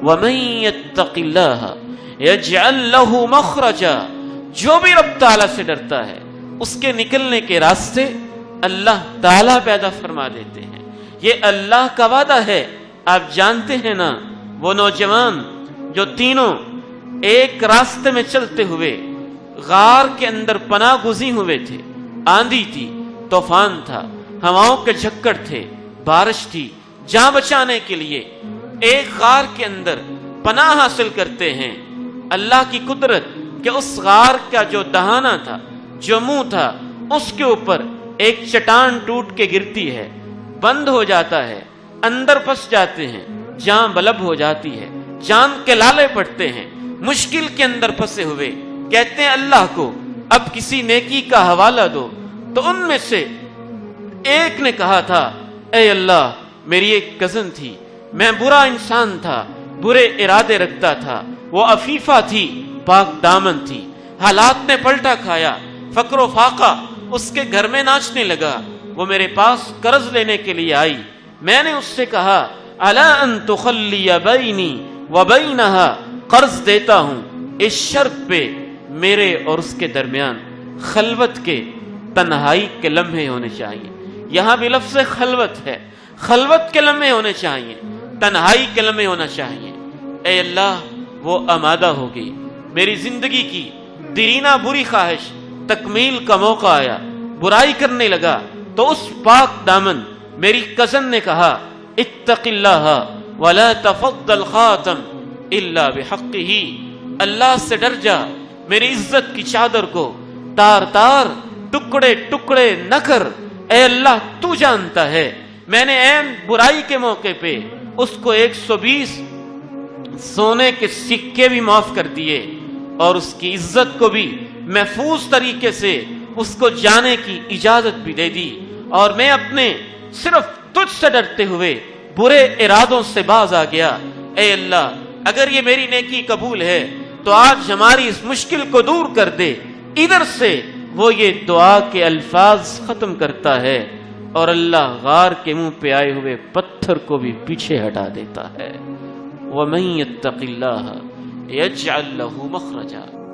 وَمَن يَتَّقِ اللَّهَ يَجْعَل لَّهُ مَخْرَجًا، جو بھی رب تعالیٰ سے ڈرتا ہے اس کے نکلنے کے راستے اللہ تعالیٰ پیدا فرما دیتے ہیں۔ یہ اللہ کا وعدہ ہے۔ آپ جانتے ہیں نا وہ نوجوان جو تینوں ایک راستے میں چلتے ہوئے غار کے اندر پناہ گزین ہوئے تھے، آندھی تھی، طوفان تھا، ہواؤں کے جھکڑ تھے، بارش تھی، جان بچانے کے لیے ایک غار کے اندر پناہ حاصل کرتے ہیں۔ اللہ کی قدرت کہ اس غار کا جو دہانہ تھا، جو منہ تھا، اس کے اوپر ایک چٹان ٹوٹ کے گرتی ہے، بند ہو جاتا ہے، اندر پھنس جاتے ہیں، جان بلب ہو جاتی ہے، جان کے لالے پڑتے ہیں، مشکل کے اندر پھنسے ہوئے کہتے ہیں اللہ کو اب کسی نیکی کا حوالہ دو۔ تو ان میں سے ایک نے کہا تھا اے اللہ، میری ایک کزن تھی، میں برا انسان تھا، برے ارادے رکھتا تھا، وہ عفیفہ تھی، پاک دامن تھی، حالات نے پلٹا کھایا، فقر و فاقہ اس کے گھر میں ناچنے لگا، وہ میرے پاس قرض لینے کے لیے آئی، میں نے اس سے کہا الا ان تخلی بینی وبینہا، قرض دیتا ہوں اس شرط پہ میرے اور اس کے درمیان خلوت کے، تنہائی کے لمحے ہونے چاہیے۔ یہاں بھی لفظ خلوت ہے، خلوت کے لمحے ہونے چاہیے، تنہائی کے لمحے ہونا چاہیے۔ اے اللہ، وہ آمادہ ہو گئی، میری زندگی کی دیرینہ بری خواہش تکمیل کا موقع آیا، برائی کرنے لگا، تو اس پاک دامن میری کزن نے کہا اتق اللہ ولا تفض الخاتم الا بحقہ، اللہ سے ڈر جا، میری عزت کی چادر کو تار تار، ٹکڑے ٹکڑے نہ کر۔ اے اللہ، تو جانتا ہے میں نے عین برائی کے موقع پہ اس کو 120 سونے کے سکے بھی معاف کر دیے، اور اس کی عزت کو بھی محفوظ طریقے سے اس کو جانے کی اجازت بھی دے دی، اور میں اپنے صرف تجھ سے ڈرتے ہوئے برے ارادوں سے باز آ گیا۔ اے اللہ، اگر یہ میری نیکی قبول ہے تو آج ہماری اس مشکل کو دور کر دے۔ ادھر سے وہ یہ دعا کے الفاظ ختم کرتا ہے، اور اللہ غار کے منہ پہ آئے ہوئے پتھر کو بھی پیچھے ہٹا دیتا ہے۔ وَمَن يَتَّقِ اللَّهَ يَجْعَل لَّهُ مَخْرَجًا۔